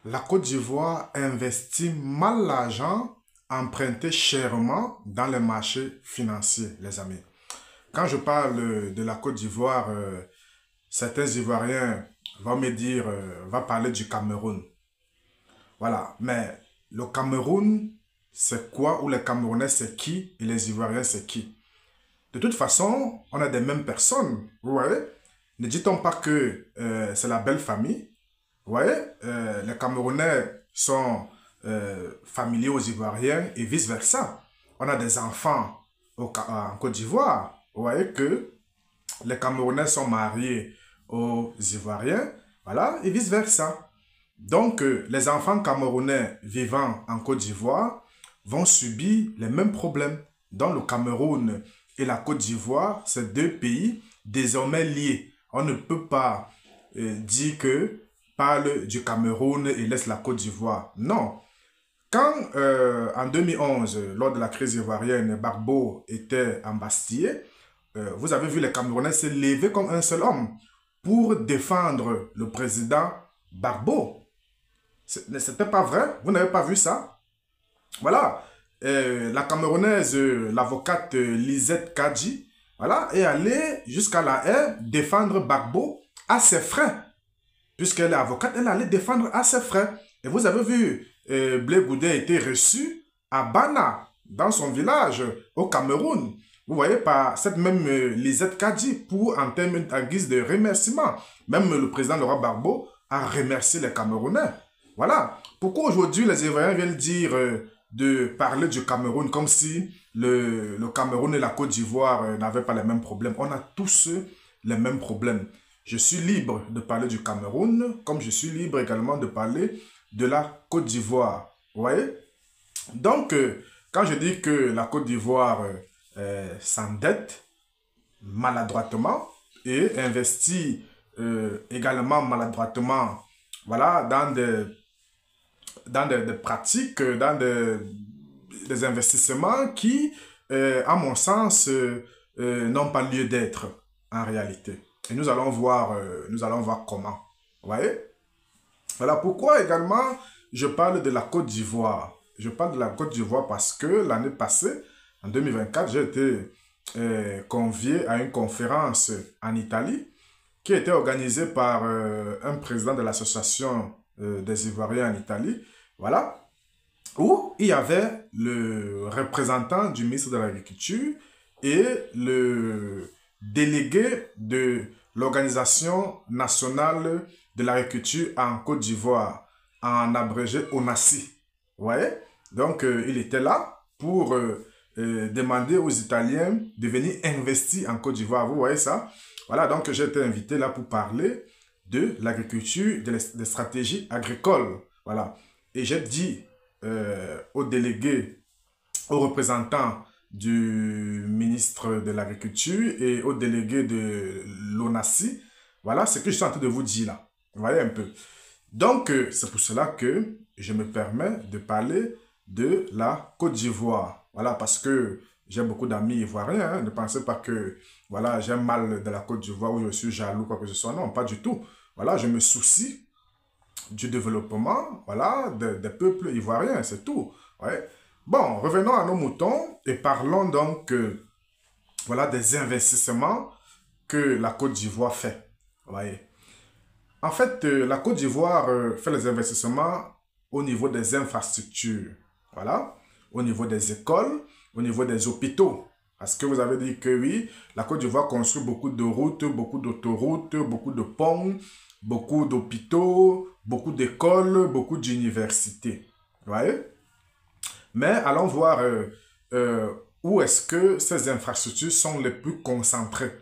La Côte d'Ivoire investit mal l'argent emprunté chèrement dans les marchés financiers, les amis. Quand je parle de la Côte d'Ivoire, certains Ivoiriens vont me dire, va parler du Cameroun. Voilà, mais le Cameroun, c'est quoi? Ou les Camerounais, c'est qui? Et les Ivoiriens, c'est qui? De toute façon, on a des mêmes personnes, vous voyez? Ne dit-on pas que c'est la belle famille? Vous voyez, les Camerounais sont familiers aux Ivoiriens et vice-versa. On a des enfants en Côte d'Ivoire. Vous voyez que les Camerounais sont mariés aux Ivoiriens, voilà, et vice-versa. Donc, les enfants camerounais vivant en Côte d'Ivoire vont subir les mêmes problèmes. Dans le Cameroun et la Côte d'Ivoire, c'est deux pays désormais liés. On ne peut pas dire que parle du Cameroun et laisse la Côte d'Ivoire. Non. Quand, en 2011, lors de la crise ivoirienne, Gbagbo était embastillé, vous avez vu les Camerounais se lever comme un seul homme pour défendre le président Gbagbo. C'était pas vrai? Vous n'avez pas vu ça? Voilà. La Camerounaise, l'avocate Lisette Kadji, voilà, est allée jusqu'à la haie défendre Gbagbo à ses frais. Puisqu'elle est avocate, elle allait défendre à ses frais. Et vous avez vu, Blé Goudé a été reçu à Bana, dans son village, au Cameroun. Vous voyez, par cette même Lisette Kadji, en guise de remerciement. Même le président Laurent Gbagbo a remercié les Camerounais. Voilà. Pourquoi aujourd'hui les Ivoiriens viennent dire de parler du Cameroun comme si le Cameroun et la Côte d'Ivoire n'avaient pas les mêmes problèmes? On a tous les mêmes problèmes. Je suis libre de parler du Cameroun, comme je suis libre également de parler de la Côte d'Ivoire. Vous voyez? Donc, quand je dis que la Côte d'Ivoire s'endette maladroitement et investit également maladroitement, voilà, dans des pratiques, dans des investissements qui, à mon sens, n'ont pas lieu d'être en réalité. Et nous allons voir comment. Vous voyez? Voilà pourquoi également je parle de la Côte d'Ivoire. Je parle de la Côte d'Ivoire parce que l'année passée, en 2024, j'ai été convié à une conférence en Italie qui a été organisée par un président de l'association des Ivoiriens en Italie. Voilà. Où il y avait le représentant du ministre de l'Agriculture et le délégué de l'Organisation nationale de l'agriculture en Côte d'Ivoire, en abrégé ONACI. Vous voyez? Donc, il était là pour demander aux Italiens de venir investir en Côte d'Ivoire. Vous voyez ça? Voilà, donc j'ai été invité là pour parler de l'agriculture, des stratégies agricoles. Voilà. Et j'ai dit aux délégués, aux représentants du ministre de l'Agriculture et aux délégués de l'ONACI, voilà ce que je suis en train de vous dire là. Vous voyez un peu. Donc, c'est pour cela que je me permets de parler de la Côte d'Ivoire. Voilà, parce que j'ai beaucoup d'amis ivoiriens. Hein. Ne pensez pas que voilà, j'aime mal de la Côte d'Ivoire ou je suis jaloux, quoi que ce soit. Non, pas du tout. Voilà, je me soucie du développement, voilà, des peuples ivoiriens, c'est tout. Ouais. Bon, revenons à nos moutons et parlons donc voilà, des investissements que la Côte d'Ivoire fait. Vous voyez. En fait, la Côte d'Ivoire fait les investissements au niveau des infrastructures, voilà, au niveau des écoles, au niveau des hôpitaux. Parce que vous avez dit que oui, la Côte d'Ivoire construit beaucoup de routes, beaucoup d'autoroutes, beaucoup de ponts, beaucoup d'hôpitaux, beaucoup d'écoles, beaucoup d'universités. Vous voyez? Mais allons voir où est-ce que ces infrastructures sont les plus concentrées.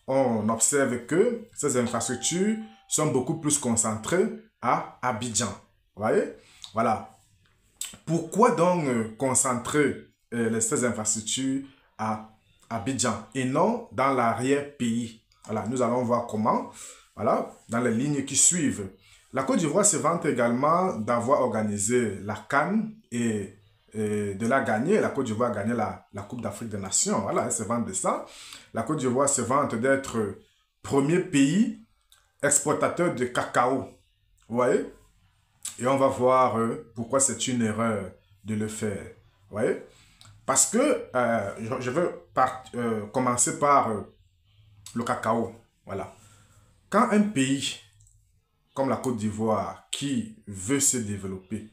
On observe que ces infrastructures sont beaucoup plus concentrées à Abidjan. Vous voyez? Voilà. Pourquoi donc concentrer ces infrastructures à Abidjan et non dans l'arrière-pays? Voilà, nous allons voir comment. Voilà, dans les lignes qui suivent. La Côte d'Ivoire se vante également d'avoir organisé la CAN et de la gagner. La Côte d'Ivoire a gagné la Coupe d'Afrique des Nations. Voilà, elle se vante de ça. La Côte d'Ivoire se vante d'être premier pays exportateur de cacao. Vous voyez? Et on va voir pourquoi c'est une erreur de le faire. Vous voyez? Parce que je veux commencer par le cacao. Voilà. Quand un pays comme la Côte d'Ivoire qui veut se développer,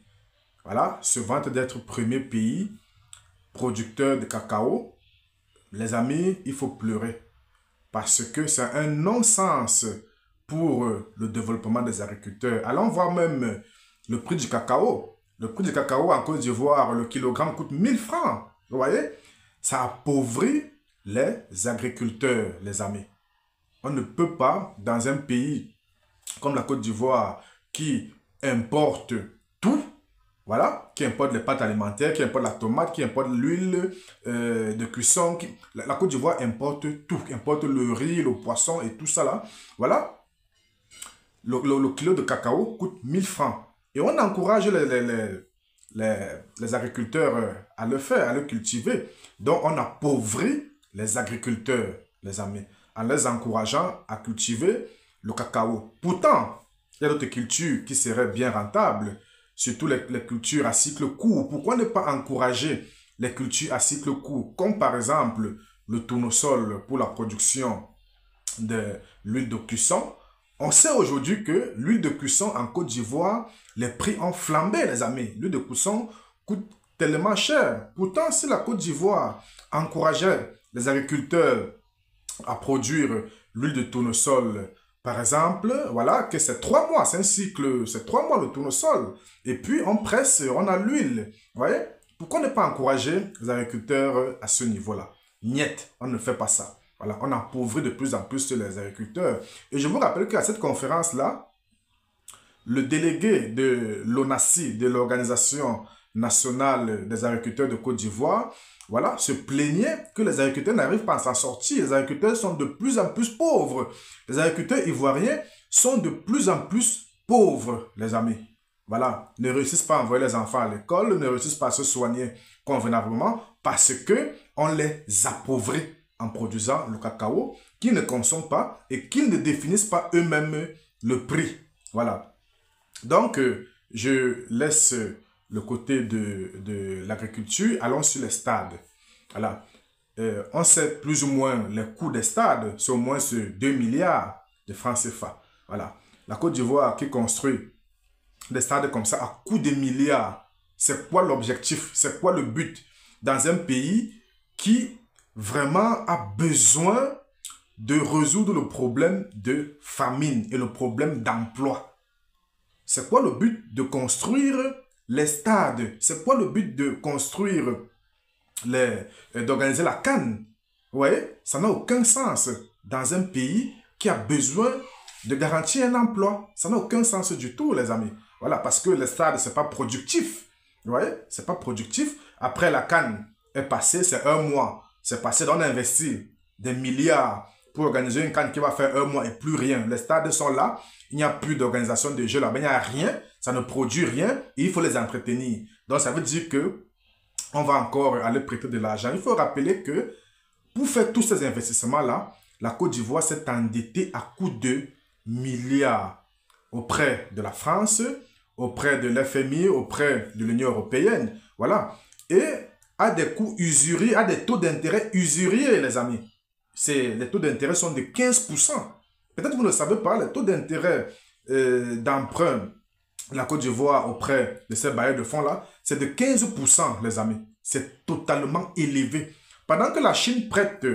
voilà, se vante d'être premier pays producteur de cacao, les amis, il faut pleurer. Parce que c'est un non-sens pour le développement des agriculteurs. Allons voir même le prix du cacao. Le prix du cacao en Côte d'Ivoire, le kilogramme coûte 1000 francs. Vous voyez? Ça appauvrit les agriculteurs, les amis. On ne peut pas, dans un pays comme la Côte d'Ivoire, qui importe tout, voilà, qui importe les pâtes alimentaires, qui importe la tomate, qui importe l'huile de cuisson. La Côte d'Ivoire importe tout, importe le riz, le poisson et tout ça là. Voilà, le kilo de cacao coûte 1000 francs. Et on encourage les agriculteurs à le faire, à le cultiver. Donc on appauvrit les agriculteurs, les amis, en les encourageant à cultiver le cacao. Pourtant, il y a d'autres cultures qui seraient bien rentables, surtout les cultures à cycle court. Pourquoi ne pas encourager les cultures à cycle court, comme par exemple le tournesol pour la production de l'huile de cuisson? On sait aujourd'hui que l'huile de cuisson en Côte d'Ivoire, les prix ont flambé, les amis. L'huile de cuisson coûte tellement cher. Pourtant, si la Côte d'Ivoire encourageait les agriculteurs à produire l'huile de tournesol, par exemple, voilà, que c'est 3 mois, c'est un cycle, c'est 3 mois le tournesol. Et puis, on presse, on a l'huile. Vous voyez? Pourquoi ne pas encourager les agriculteurs à ce niveau-là? Niet, on ne fait pas ça. Voilà, on appauvrit de plus en plus les agriculteurs. Et je vous rappelle qu'à cette conférence-là, le délégué de l'ONACI, de l'Organisation nationale des agriculteurs de Côte d'Ivoire, voilà, se plaignait que les agriculteurs n'arrivent pas à s'en sortir. Les agriculteurs sont de plus en plus pauvres. Les agriculteurs ivoiriens sont de plus en plus pauvres, les amis. Voilà, ne réussissent pas à envoyer les enfants à l'école, ne réussissent pas à se soigner convenablement parce que on les appauvrit en produisant le cacao qu'ils ne consomment pas et qu'ils ne définissent pas eux-mêmes le prix. Voilà. Donc, je laisse le côté de l'agriculture. Allons sur les stades. Voilà. On sait plus ou moins les coûts des stades. C'est au moins 2 milliards de francs CFA. Voilà. La Côte d'Ivoire qui construit des stades comme ça à coût de milliards. C'est quoi l'objectif? C'est quoi le but? Dans un pays qui vraiment a besoin de résoudre le problème de famine et le problème d'emploi. C'est quoi le but de construire les stades? C'est quoi le but de construire d'organiser la CAN? Vous voyez, ça n'a aucun sens dans un pays qui a besoin de garantir un emploi. Ça n'a aucun sens du tout, les amis. Voilà, parce que les stades, ce n'est pas productif. Vous voyez, ce n'est pas productif. Après, la CAN est passée, c'est 1 mois. C'est passé, on a investi des milliards pour organiser une CAN qui va faire 1 mois et plus rien. Les stades sont là, il n'y a plus d'organisation de jeux là-bas, il n'y a rien, ça ne produit rien et il faut les entretenir. Donc ça veut dire que on va encore aller prêter de l'argent. Il faut rappeler que pour faire tous ces investissements-là, la Côte d'Ivoire s'est endettée à coût de milliards auprès de la France, auprès de l'FMI, auprès de l'Union européenne. Voilà. Et à des coûts usuriers, à des taux d'intérêt usuriers, les amis. Les taux d'intérêt sont de 15%. Peut-être que vous ne le savez pas, les taux d'intérêt d'emprunt de la Côte d'Ivoire auprès de ces bailleurs de fonds-là, c'est de 15%, les amis. C'est totalement élevé. Pendant que la Chine prête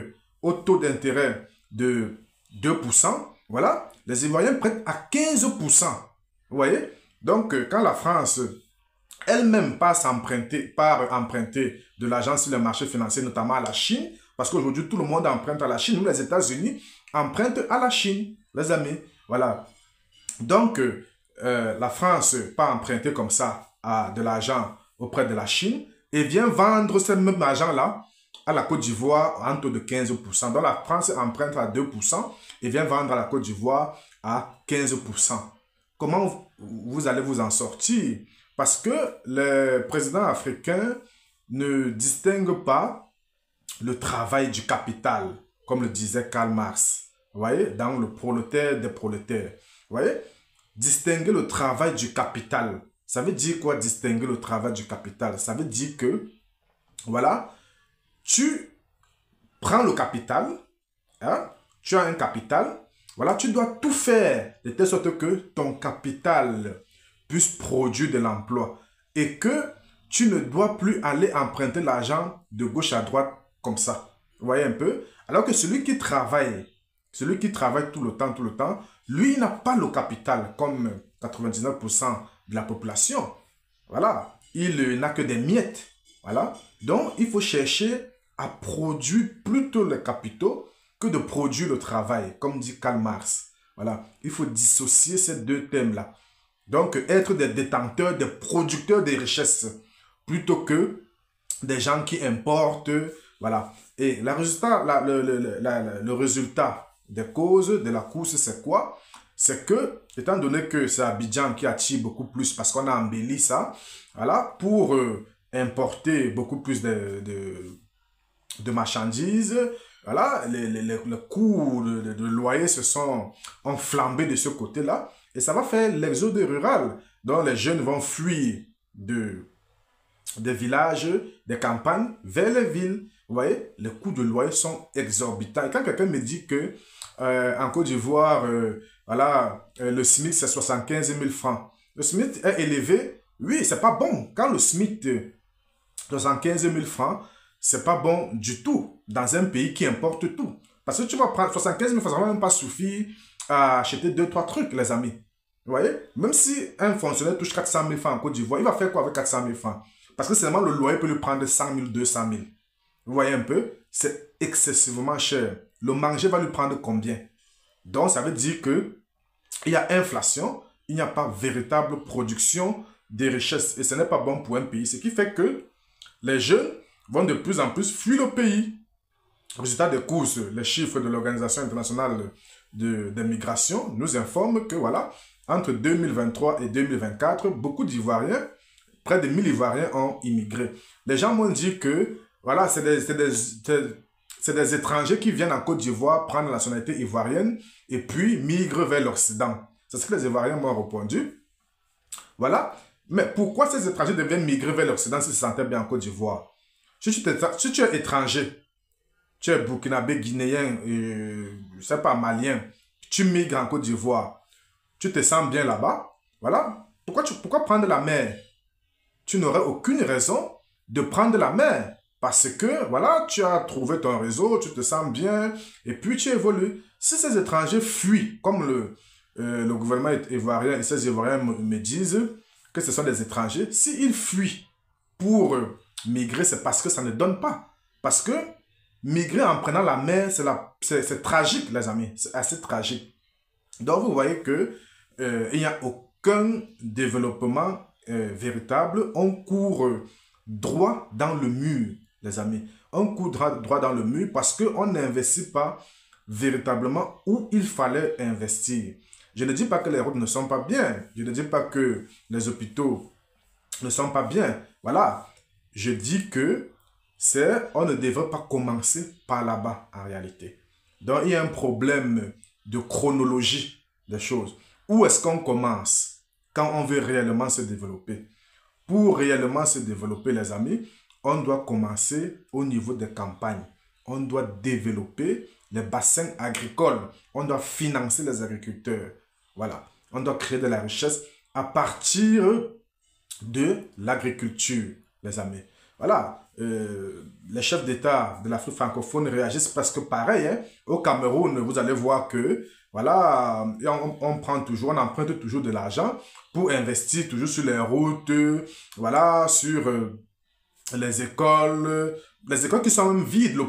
au taux d'intérêt de 2%, voilà, les Ivoiriens prêtent à 15%. Vous voyez? Donc, quand la France elle-même part emprunter de l'argent sur le marché financier, notamment à la Chine, parce qu'aujourd'hui, tout le monde emprunte à la Chine. Nous, les États-Unis, empruntent à la Chine, les amis. Voilà. Donc, la France part emprunter comme ça de l'argent auprès de la Chine et vient vendre ce même argent-là à la Côte d'Ivoire à un taux de 15%. Donc, la France emprunte à 2% et vient vendre à la Côte d'Ivoire à 15%. Comment vous allez vous en sortir? Parce que les présidents africains ne distinguent pas le travail du capital, comme le disait Karl Marx. Vous voyez, dans le prolétaire des prolétaires. Vous voyez, distinguer le travail du capital. Ça veut dire quoi distinguer le travail du capital? Ça veut dire que, voilà, tu prends le capital, hein, tu as un capital, voilà, tu dois tout faire de telle sorte que ton capital puisse produire de l'emploi et que tu ne dois plus aller emprunter l'argent de gauche à droite comme ça. Vous voyez un peu? Alors que celui qui travaille tout le temps, lui, il n'a pas le capital comme 99% de la population. Voilà. Il n'a que des miettes. Voilà. Donc, il faut chercher à produire plutôt les capitaux que de produire le travail, comme dit Karl Marx. Voilà. Il faut dissocier ces deux thèmes-là. Donc, être des détenteurs, des producteurs de richesses, plutôt que des gens qui importent. Voilà. Et le résultat des causes de la course, c'est quoi? C'est que, étant donné que c'est Abidjan qui attire beaucoup plus, parce qu'on a embelli ça, voilà, pour importer beaucoup plus de marchandises, voilà, les coûts de loyer se sont enflammés de ce côté-là, et ça va faire l'exode rural, dont les jeunes vont fuir des villages, des campagnes, vers les villes. Vous voyez, les coûts de loyer sont exorbitants. Et quand quelqu'un me dit que en Côte d'Ivoire, voilà, le SMIC c'est 75 000 francs. Le SMIC est élevé. Oui, c'est pas bon. Quand le SMIC 75 000 francs, c'est pas bon du tout dans un pays qui importe tout. Parce que tu vas prendre 75 000 francs, ça va même pas suffire à acheter 2-3 trucs, les amis. Vous voyez? Même si un fonctionnaire touche 400 000 francs en Côte d'Ivoire, il va faire quoi avec 400 000 francs? Parce que seulement le loyer peut lui prendre 100 000, 200 000. Vous voyez un peu? C'est excessivement cher. Le manger va lui prendre combien? Donc, ça veut dire que il y a inflation, il n'y a pas véritable production de richesses. Et ce n'est pas bon pour un pays. Ce qui fait que les jeunes vont de plus en plus fuir le pays. Résultat des courses, les chiffres de l'Organisation internationale des migrations nous informent que, voilà, entre 2023 et 2024, beaucoup d'Ivoiriens, près de 1000 Ivoiriens ont immigré. Les gens m'ont dit que, voilà, c'est des étrangers qui viennent en Côte d'Ivoire prendre la nationalité ivoirienne et puis migrent vers l'Occident. C'est ce que les Ivoiriens m'ont répondu. Voilà. Mais pourquoi ces étrangers deviennent migrer vers l'Occident s'ils se sentaient bien en Côte d'Ivoire? Si tu es étranger, tu es burkinabé, guinéen, je ne sais pas, malien, tu migres en Côte d'Ivoire, tu te sens bien là-bas, voilà. Pourquoi prendre la mer? Tu n'aurais aucune raison de prendre la mer. Parce que, voilà, tu as trouvé ton réseau, tu te sens bien, et puis tu évolues. Si ces étrangers fuient, comme le gouvernement ivoirien et ces Ivoiriens me disent que ce sont des étrangers, s'ils fuient pour migrer, c'est parce que ça ne donne pas. Parce que migrer en prenant la mer, c'est tragique, les amis. C'est assez tragique. Donc, vous voyez que il n'y a aucun développement véritable. On court droit dans le mur, les amis. On court droit dans le mur parce qu'on n'investit pas véritablement où il fallait investir. Je ne dis pas que les routes ne sont pas bien. Je ne dis pas que les hôpitaux ne sont pas bien. Voilà. Je dis que on ne devrait pas commencer par là-bas en réalité. Donc, il y a un problème de chronologie des choses. Où est-ce qu'on commence quand on veut réellement se développer? Pour réellement se développer, les amis, on doit commencer au niveau des campagnes. On doit développer les bassins agricoles. On doit financer les agriculteurs. Voilà. On doit créer de la richesse à partir de l'agriculture, les amis. Voilà. Les chefs d'État de l'Afrique francophone réagissent presque pareil. Hein. Au Cameroun, vous allez voir que, voilà, on emprunte toujours de l'argent pour investir toujours sur les routes, voilà, sur les écoles qui sont même vides. Le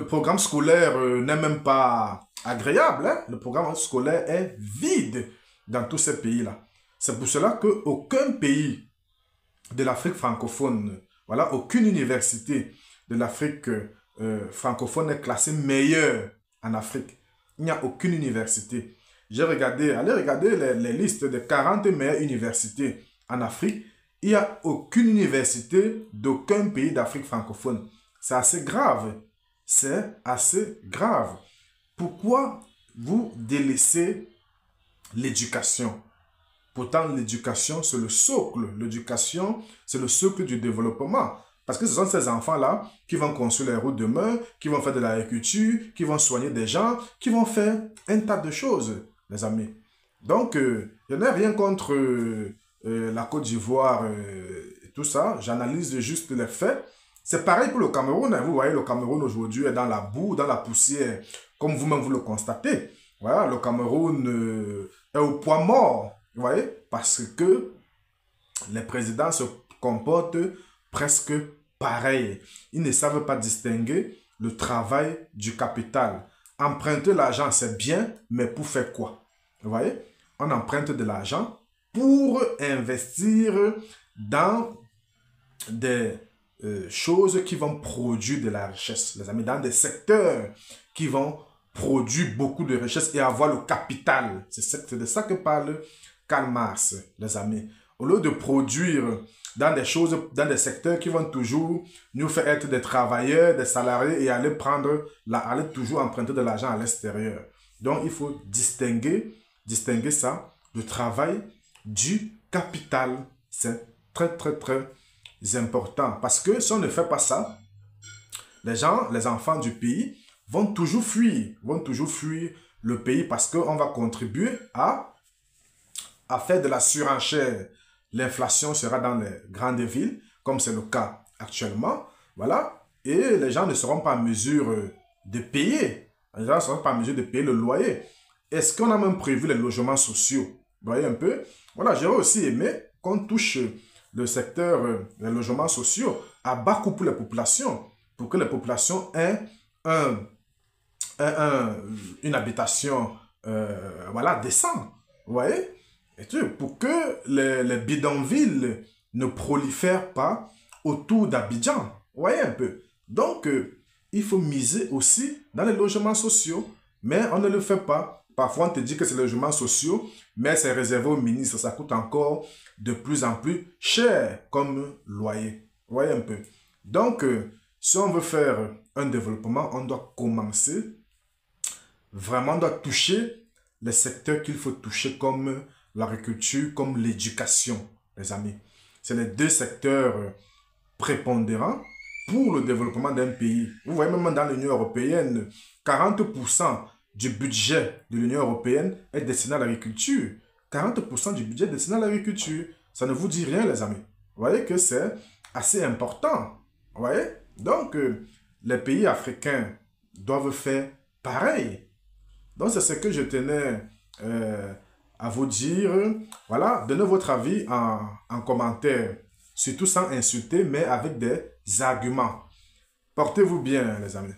programme scolaire n'est même pas agréable. Hein? Le programme scolaire est vide dans tous ces pays-là. C'est pour cela qu'aucun pays de l'Afrique francophone, voilà, aucune université de l'Afrique francophone est classée meilleure en Afrique. Il n'y a aucune université. Allez regarder les listes des 40 meilleures universités en Afrique. Il n'y a aucune université d'aucun pays d'Afrique francophone. C'est assez grave. C'est assez grave. Pourquoi vous délaissez l'éducation? Pourtant, l'éducation, c'est le socle. L'éducation, c'est le socle du développement. Parce que ce sont ces enfants-là qui vont construire les routes demain, qui vont faire de l'agriculture, qui vont soigner des gens, qui vont faire un tas de choses, les amis. Donc, je n'ai rien contre la Côte d'Ivoire et tout ça. J'analyse juste les faits. C'est pareil pour le Cameroun. Hein. Vous voyez, le Cameroun aujourd'hui est dans la boue, dans la poussière, comme vous-même vous le constatez. Voilà, le Cameroun est au point mort, vous voyez, parce que les présidents se comportent presque pareil. Ils ne savent pas distinguer le travail du capital. Emprunter l'argent, c'est bien, mais pour faire quoi? Vous voyez? On emprunte de l'argent pour investir dans des choses qui vont produire de la richesse, les amis, dans des secteurs qui vont produire beaucoup de richesse et avoir le capital. C'est de ça que parle Karl Marx, les amis. Au lieu de produire dans des choses, dans des secteurs qui vont toujours nous faire être des travailleurs, des salariés et aller aller toujours emprunter de l'argent à l'extérieur. Donc, il faut distinguer ça, le travail du capital. C'est très, très, très important. Parce que si on ne fait pas ça, les enfants du pays vont toujours fuir le pays parce qu'on va contribuer à faire de la surenchère. L'inflation sera dans les grandes villes, comme c'est le cas actuellement. Voilà. Et les gens ne seront pas en mesure de payer. Les gens ne seront pas en mesure de payer le loyer. Est-ce qu'on a même prévu les logements sociaux? Vous voyez un peu? Voilà, j'aurais aussi aimé qu'on touche le secteur des logements sociaux à bas coût pour les populations, pour que les populations aient une habitation voilà, décente. Vous voyez? Et pour que les bidonvilles ne prolifèrent pas autour d'Abidjan. Vous voyez un peu? Donc, il faut miser aussi dans les logements sociaux, mais on ne le fait pas. Parfois, on te dit que c'est les logements sociaux, mais c'est réservé aux ministres. Ça coûte encore de plus en plus cher comme loyer. Vous voyez un peu? Donc, si on veut faire un développement, on doit commencer. Vraiment, on doit toucher les secteurs qu'il faut toucher comme l'agriculture, comme l'éducation, les amis. C'est les deux secteurs prépondérants pour le développement d'un pays. Vous voyez, même dans l'Union européenne, 40% du budget de l'Union européenne est destiné à l'agriculture. 40% du budget est destiné à l'agriculture. Ça ne vous dit rien, les amis. Vous voyez que c'est assez important. Vous voyez? Donc, les pays africains doivent faire pareil. Donc, c'est ce que je tenais à vous dire. Voilà, donnez votre avis en commentaire. Surtout sans insulter, mais avec des arguments. Portez-vous bien, les amis.